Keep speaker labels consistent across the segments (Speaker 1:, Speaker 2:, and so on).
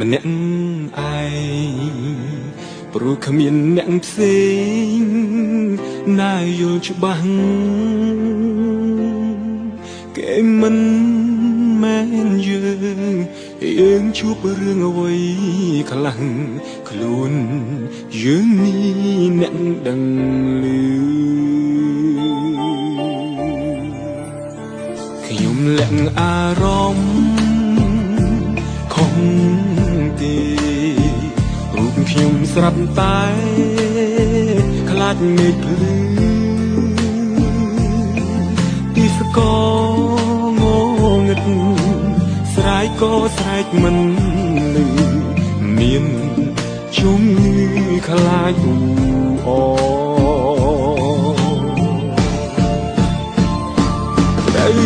Speaker 1: ម្នាក់ឯងព្រោះគ្មានអ្នកផ្សេងណាយល់ច្បាស់គេមិនមែនយើងជួបរឿងអ្វីខ្លះខ្លួនយើងនេះអ្នកដឹងឮខ្ញុំលាក់អារម្មណ៍ខំទេរូបខ្ញុំស្រាប់តែខ្លាចមេឃភ្លឺទីស្គងងឹតស្រែកក៏ស្រែកមិនឮមានជំងឺខ្លាចអ៊ូអត្រូវ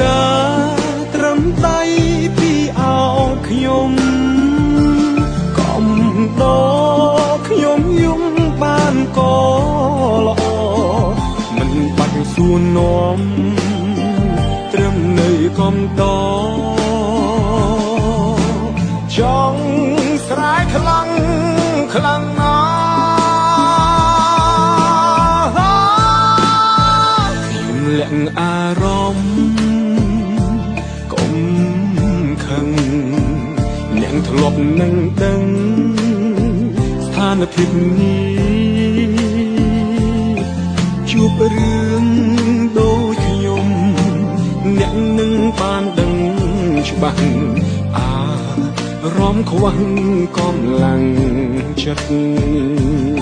Speaker 1: ការត្រឹមដៃពីអោខ្ញុំកំដរខ្ញុំយំបានក៏ល្អមិនបាច់សួរនាំត្រឹមនៅកំដរចង់ស្រែកខ្លាំងខ្លាំងណាស់ខ្ញុំលាក់អារម្មណ៍កុំខឹងអ្នកធ្លាប់នឹងដឹងស្ថានភាពនេះជួបរឿងដូចខ្ញុំអ្នកនឹងបានដឹងច្បាស់រំខ្វះកម្លាំងចិត្ត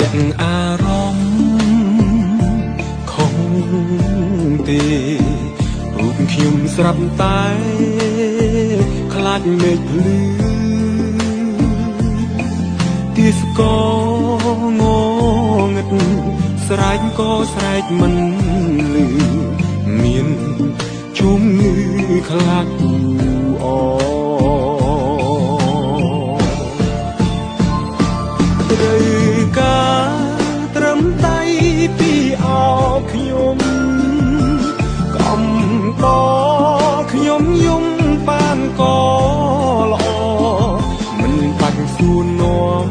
Speaker 1: លាក់អារម្មណ៍ខំទេរូបខ្ញុំស្រាប់តែខ្លាចមេឃភ្លឺទីស្គងងឹតស្រែកក៏ស្រែកមិនឮមានជំងឺខ្លាចអ៊ូត្រូវការត្រឹមដៃពីអោខ្ញុំកំដរខ្ញុំយំបានក៏ល្អមិនបាច់សួរនាំ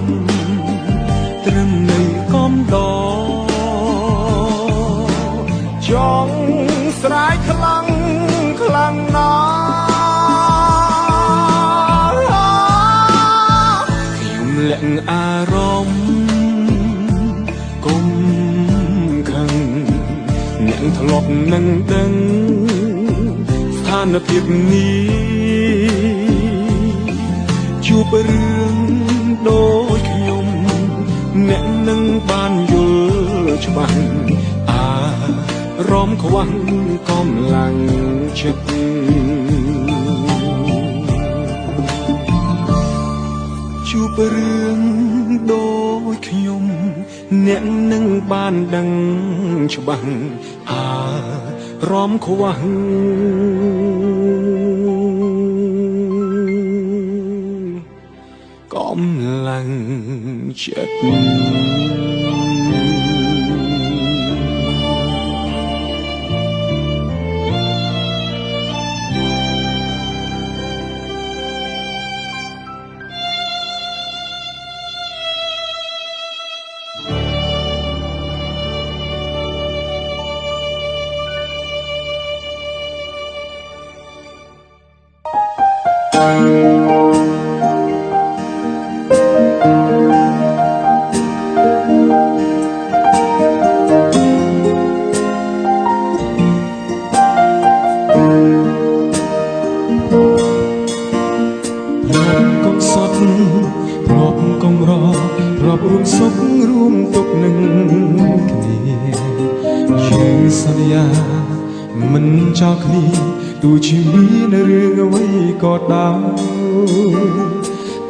Speaker 1: ត្រឹមនៅកំដរចង់ស្រែកខ្លាំងខ្លាំងណាស់ខ្ញុំលាក់អារម្មណ៍ធ្លាប់នឹងដឹងស្ថានភាពនេះជួបរឿងដូចខ្ញុំអ្នកនឹងបានយល់ច្បាស់រំខ្វះកម្លាំងចិត្តជួបរឿងដូចខ្ញុំអ្នកនឹងបានដឹងច្បាស់រំខ្វះកម្លាំងចិត្តរាប់រួមសុខរួមទុក្ខនឹងគ្នាយើងសន្យាមិនចោលគ្នាទ ទោះជាមានរឿងអ្វីក៏ដោយ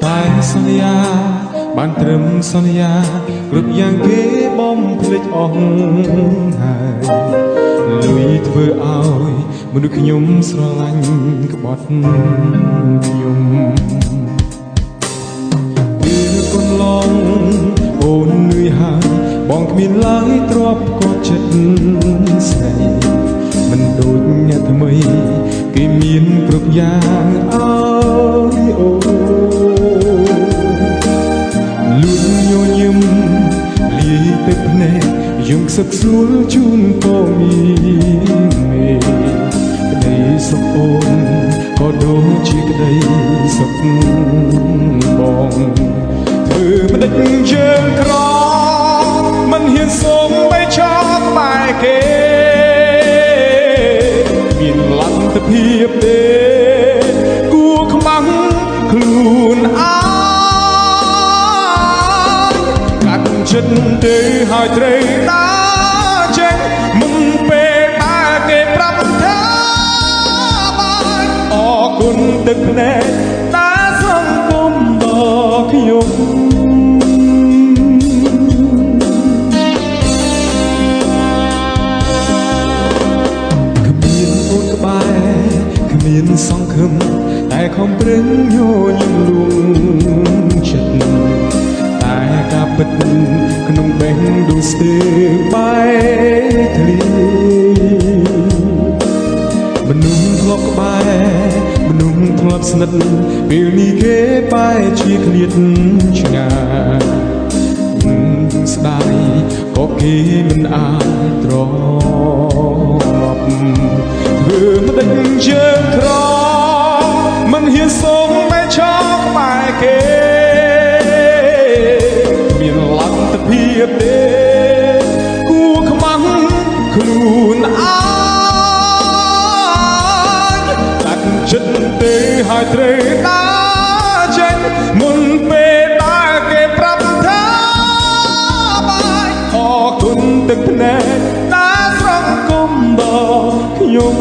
Speaker 1: តែសន្យាបានត្រឹមសន្យាគ្រប់យ៉ាងគេបំភ្លេចអស់ហើយលុយធ្វើឲ្យមនុស្សខ្ញុំស្រឡាញ់ក្បត់ខ្ញុំពេលកន្លងអូននឿយហើយបងគ្មានឡើយទ្រាំគាត់ចិត្តស្រីមិនដូចអ្នកថ្មីគេមានគ្រប់យ៉ាងអើយអូលួនញញឹមលាយទឹកភ្នែកយើងខ្សឹកស្រួលជូនពមីមេក្តីសុខអូនក៏ដូចជាក្តីសុខបងធ្វើមិនដេចជើងក្រមិនហ៊ានសូមបីឆោតក្បែរគេមានលទ្ធភាពទេគួខ្មាំងខ្លួនអើកាត់ចិត្តទៅហើយត្រូវដើរចេញមុនពេលដែលគេប្រាប់ថាបានអរគុណទឹកភ្នែកដែលសង្គមដល់ខ្ញុំមានសង្ឃឹមតែខំប្រឹងញញឹមលួងចិត្តតែការពិតក្នុងបេះដូងស្ទើរបែកធ្លាយមនុស្សធ្លាប់ក្បែរមនុស្សធ្លាប់ស្និទ្ធពេលនេះគេបែរជាឃ្លាតឆ្ងាយស្ដាយក៏គេមិនអាចទ្រាំធ្វើមិនដេញជើងក្រមិនហ៊ានសូមបែកឆោតក្បែរគេមានលទ្ធភាពទេគួខ្មាំងខ្លួនអើយកាត់ចិត្តទេហើយត្រូវដើរចេញមុនពេលដែលគេប្រាប់ថាបាយអរគុណទឹកភ្នែកដែលស្រង់គុំដល់ខ្ញុំ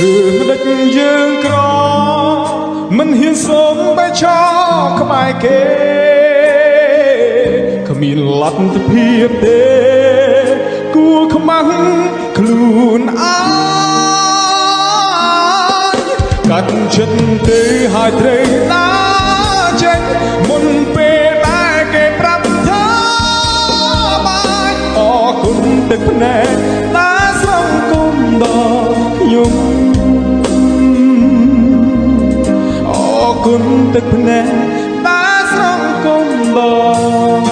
Speaker 1: រឿងដឹកយើងក្រមិនហ៊ានសូមបែកឆោតក្បែរគេគ្មានលទ្ធភាពទេគួខ្មាំងខ្លួនអើយកាត់ចិត្តទេហើយត្រូវដើរចេញមុនពេលដែលគេប្រាប់ថាបាយអរគុណទឹកភ្នែកដែលសង្គមដល់ខ្ញុំអរគុណទឹកភ្នែកដែលសង្គមដល់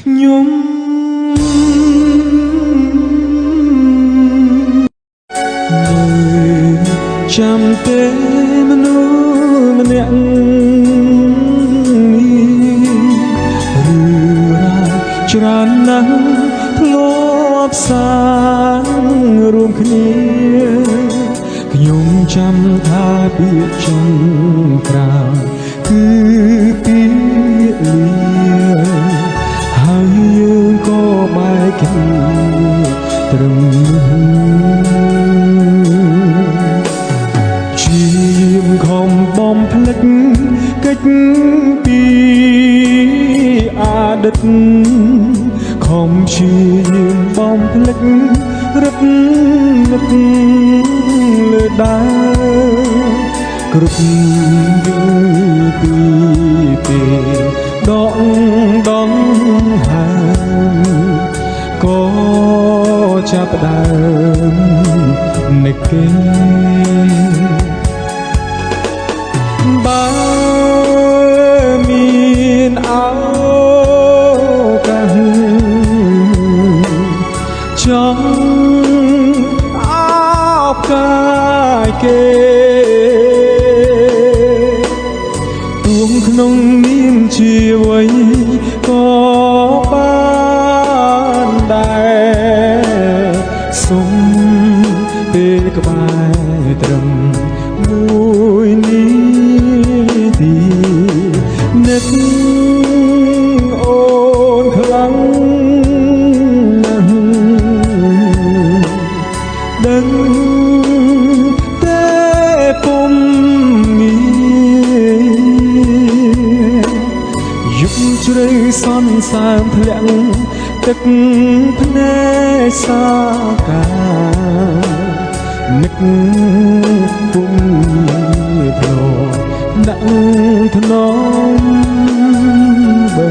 Speaker 1: ខ្ញុំចាំទេមនុស្សម្នាក់រឿងរ៉ាវច្រើនណាស់ធ្លាប់សាងរួមគ្នាខ្ញុំចាំថាពាក្យចុងក្រោយគឺពាក្យលាហើយយើងក៏បែកគ្នាត្រឹមជាយាមខំបំភ្លេចកិច្ចពីអតីតខំជាយាមបំភ្លេចរឹតនឹកលើដើរគ្រប់យើងពីពេលដកដងហើយក៏ចាប់ដើមនឹកគេបើមានឱកាសចង់អបកាយគេទួងក្នុងនាមជាអ្វីក៏បានដែរ សុំពេលក្បែរត្រឹមមួយនាទីនឹកអូនខ្លាំងណាស់ដឹងតែពុំមានយប់ជ្រៅសន្សើមធ្លាក់ទឹកភ្នែកសាកានឹកពុំធ្លាប់ដាក់ថ្នមបី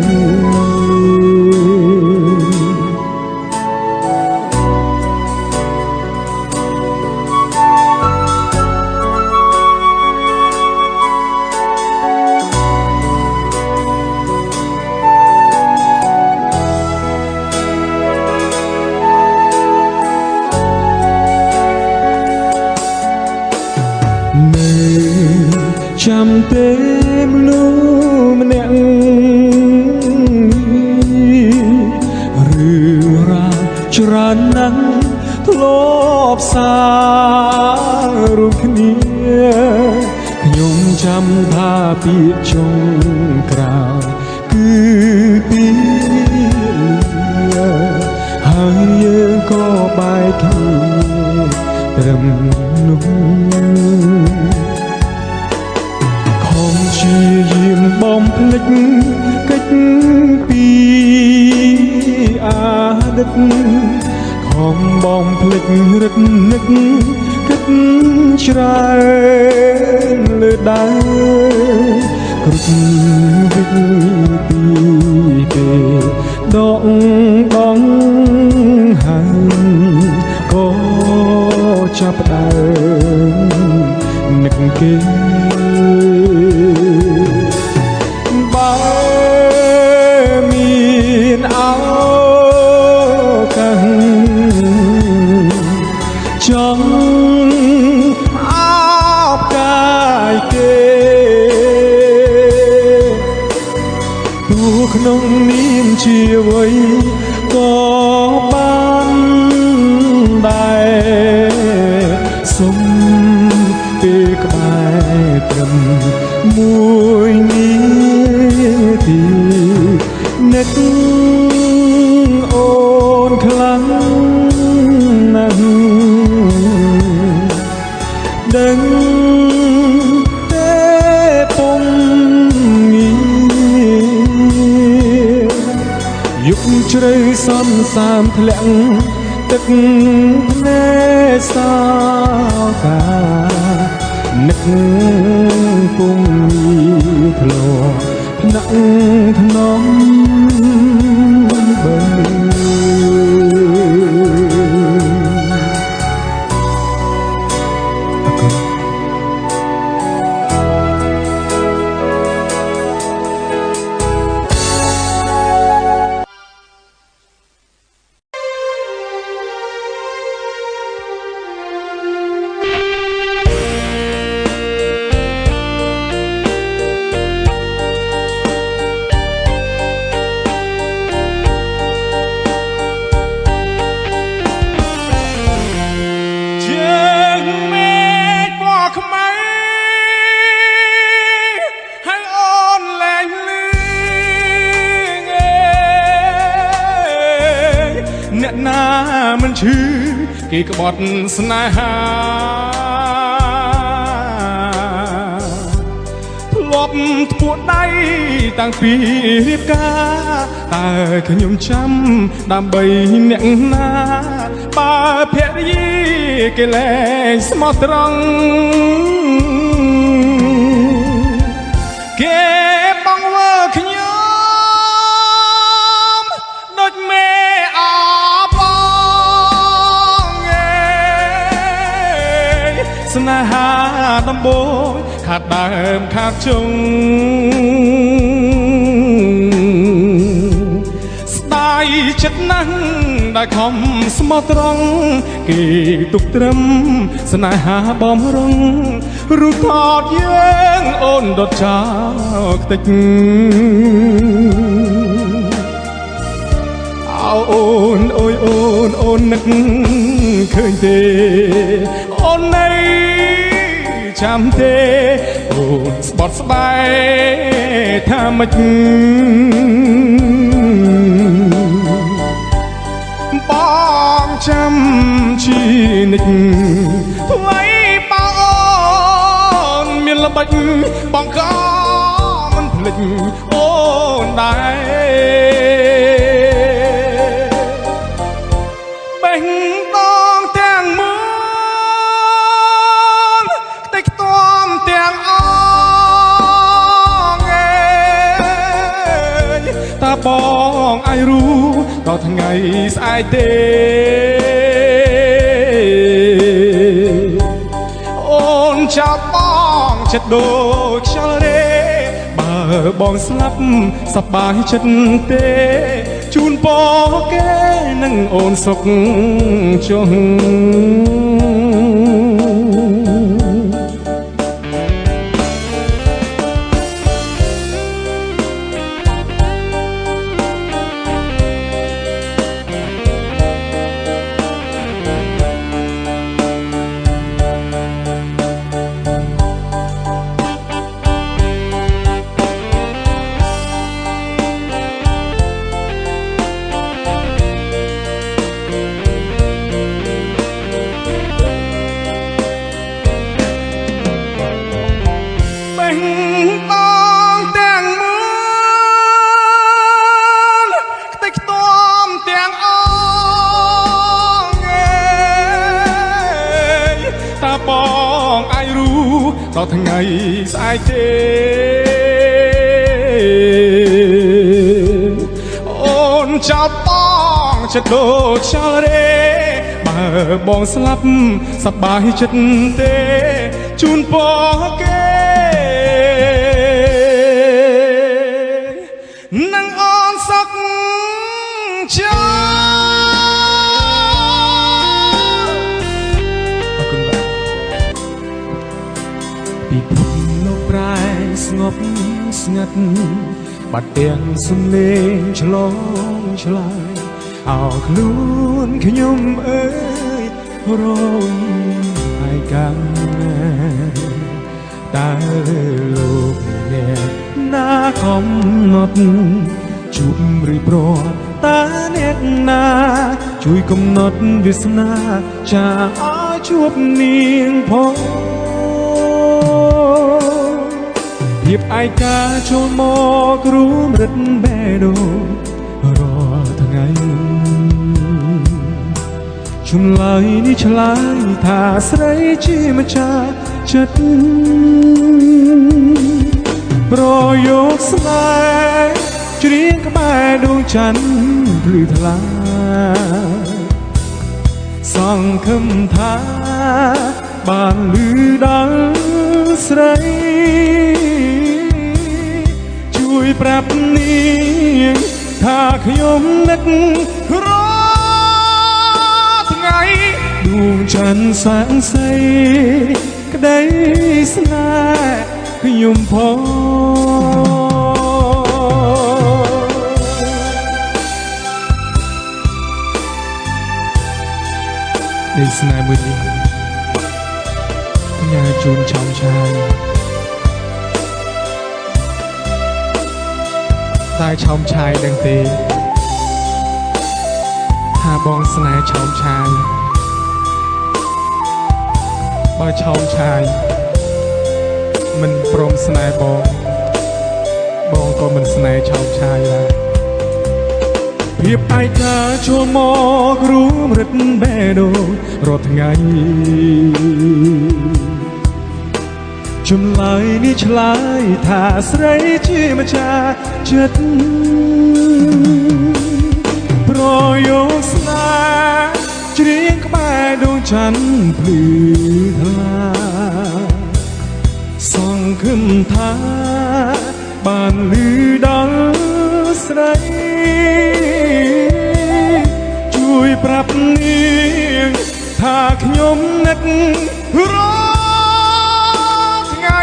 Speaker 1: ចាំទេមនុស្សម្នាក់រឿងរ៉ាវច្រើនណាស់ធ្លាប់សាររួមគ្នាខ្ញុំចាំថាពាក្យចុងក្រោយគឺពីលាហើយយើងក៏បែកគ្នាត្រឹមនោះជាយាមបំភ្លេចកិច្ចពីអាណិតខំបំភ្លេចរឹកនឹកគិតច្រើនលើដើរគ្រប់វិធីពេលដកដងហើយក៏ចាប់ដើមនឹកគេបើមានឱកាសចង់អបកាយគេទោះក្នុងនាមជាវ័យក៏បានដែរសុំពេលក្បែរត្រឹមមួយនាទីនឹកអូនខ្លាំងណាស់ដឹងតែពុំងារយប់ជ្រៅសន្សើមធ្លាក់ទឹកភ្នែកសាកានឹកពុំធ្លាប់ថ្នាក់ថ្នមបើអ្នកណាមិនឈឺគេក្បត់ស្នេហាធ្លាប់ធ្វើដៃតាំងពីរៀបការតើខ្ញុំចាំដើម្បីអ្នកណាបើភរិយាគេលែងស្មោះត្រង់គេបងវើខ្ញុំដូចមេស្នេហាដំបូងខាត់ដើមខាត់ចុងស្ដាយចិត្តណាស់ដែលខំស្មោះត្រង់គេទុកត្រឹមស្នេហាបំរុងរូបថតយើងអូនដុតចោលខ្ទេចអូនអូនអូយអូនអូ អូននឹកឃើញទេអូននៃចាំទេអូនស្បត់ស្បែកថាម៉េចបងចាំជានិច្ចថ្លៃបងអូនមានល្បិចបងក៏មិនភ្លេចអូនដែរបេះដូងទាំងមូលខ្ទេចខ្ទាំទាំងអងតើបងអាចรู้ដល់ថ្ងៃស្អែកទេអូនចាប់បងចិត្តដូចខ្យល់រេបើបងស្លាប់សប្បាយចិត្តទេជូនពរគេនឹងអូនសុខចុះបងអាចรู้ដល់ថ្ងៃស្អែកទេអូនចាប់បងចិត្តដូចខ្យល់រេបើបងស្លាប់សប្បាយចិត្តទេជូនពរគេនឹងអូនសុខចាពីភពលោកប្រែស្ងប់ស្ងាត់បាត់ទាំងសំឡេងឆ្លងឆ្លើយអោខ្លួនខ្ញុំអើយរងហើយកាតើលោកអ្នកណាកំណត់ជួបឬប្រត់តើអ្នកណាជួយកំណត់វាសនាចាឲ្យជួបនាងផងភាពឯកាចូលមករួមរឹតបេះដូងរាល់ថ្ងៃជំលើយនេះឆ្លើយថាស្រីជាម្ចាស់ចិត្តប្រយោគស្នេហ៍ច្រៀងក្បែរដួងច័ន្ទភ្លឺថ្លាសង្ឃឹមថាបានឮដល់ស្រីជួយប្រាប់នាងថាខ្ញុំនឹករថ្ងៃដួងច័ន្ទសាងសីក្តីស្នេហ៍ខ្ញុំផងនៃស្នេហ៍មួយនេះញ៉ាជូនឆោមឆាយតែឆោមឆាយដឹងទេថាបងស្នេហ៍ឆោមឆាយបើឆោមឆាយមិនព្រមស្នេហ៍បងក៏មិនស្នេហ៍ឆោមឆាយដែរភាពឯកាចូលមករੂមរឹតបេះដូងរាល់ថ្ងៃចម្លើយនេះឆ្លើយថាស្រីជាម្ចាស់ចិត្តប្រយោគស្នេហ៍ច្រៀងក្បែរដួងច័ន្ទភ្លឺថ្លាសង្ឃឹមថាបានឮដល់ស្រីជួយប្រាប់នាងថាខ្ញុំនឹករថ្ងៃ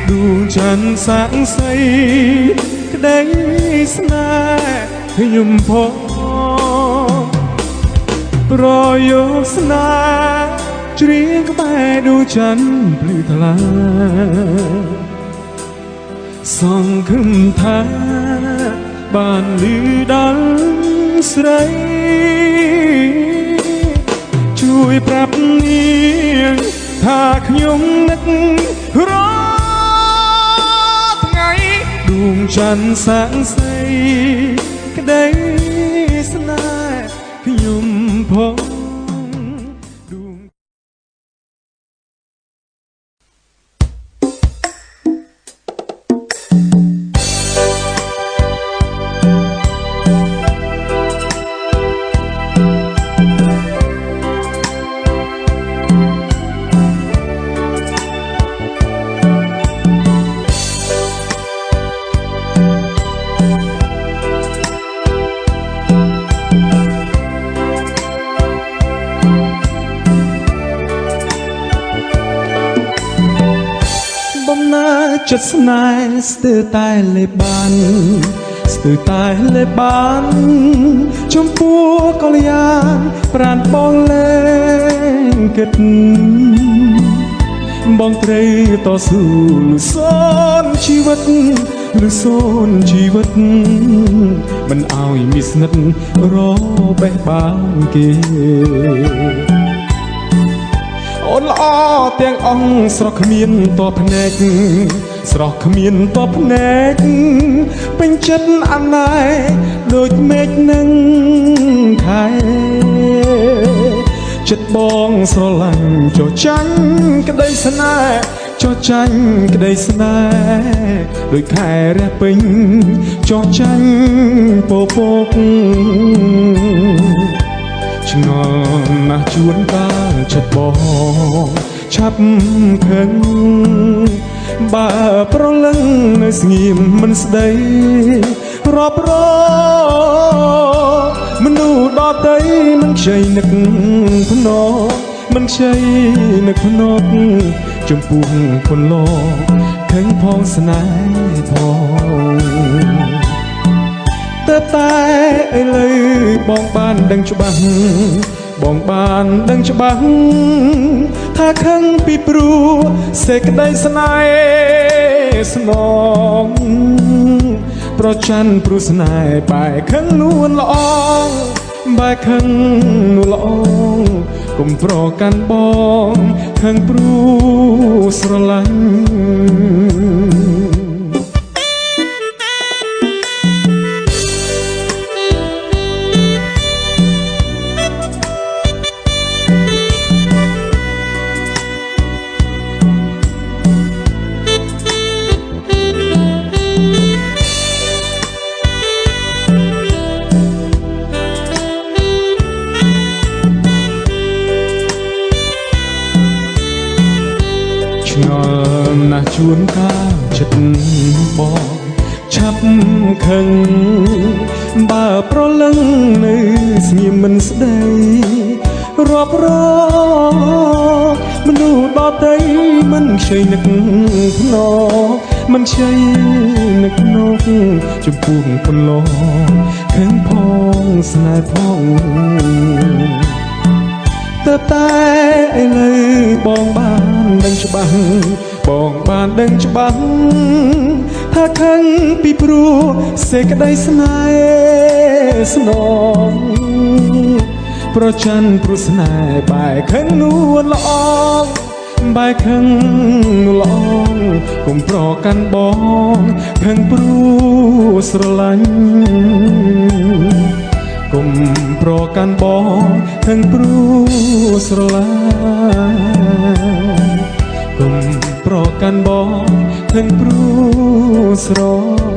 Speaker 1: ដួងច័ន្ទសាក់សីក្តីស្នេហ៍ខ្ញុំផង ប្រយោគស្នេហ៍ច្រៀងក្បែរដួងច័ន្ទភ្លឺថ្លាសង្ឃឹមថាបានឮដល់ស្រីជួយប្រាប់នាងថាខ្ញុំនឹករថ្ងៃដួងច័ន្ទសាក់សីក្តីស្នេហ៍ខ្ញុំផងចិត្តស្នេហ៍ស្ទើរតែលេបបានស្ទើរតែលេបបានចំពោះកល្យានប្រានបងលែងគិតបងត្រូវតស៊ូលឺសូនជីវិតលឺសូនជីវិតមិនឲ្យមានស្និទ្ធរបេះបានគេអូនល្អទាំងអង្គស្រស់គ្មានតបភ្នែកស្រស់គ្មានតបភ្នែកពេញចិត្តអណែដូចមេឃនឹងខែចិត្តបងស្រឡាញ់ចុះចាញ់ក្តីស្នេហ៍ចុះចាញ់ក្តីស្នេហ៍ដូចខែរះពេញចុះចាញ់ពពកឆ្ងល់ណាស់ជួនកាលចិត្តបងឆាប់ខឹងបើប្រលឹងនៅស្ងៀមមិនស្ដីរាប់រមនុស្សដតីមិនខ្ចីនឹកភ្នែកមិនខ្ចីនឹកភ្នែកចំពោះពលលខឹងផងស្នេហ៍ផងតែឥឡូវបងបានដឹងច្បាស់បងបានដឹងច្បាស់ថាខឹងពីព្រោះសេចក្តីស្នេហ៍ស្នងប្រច័ណ្ឌព្រោះស្នេហ៍បែកខឹងនួនល្អបែកខឹងនួនល្អកុំប្រកាន់បងខឹងព្រោះស្រឡាញ់ឆ្ងល់ណាស់ជួនកាលចិត្តបងឆាប់ខឹងបើប្រលឹងនៅស្ងៀមមិនស្ដីរាប់រមនុស្សដតីមិនខ្ចីនឹកភ្នែកមិនខ្ចីនឹកភ្នែកចំពោះពលលខឹងផងស្នេហ៍ផងតែឥឡូវបងបានដឹងច្បាស់បងបានដឹងច្បាស់ថាខឹងពីព្រោះសេចក្តីស្នេហ៍ស្នងប្រច័ណ្ឌព្រោះស្នេហ៍បែកខឹងនួនល្អបែកខឹងនួនល្អកុំប្រកាន់បងខឹងព្រោះស្រឡាញ់កុំប្រកាន់បងខឹងព្រោះស្រឡាញ់កុំប្រកាន់បងខឹងព្រោះស្រឡាញ់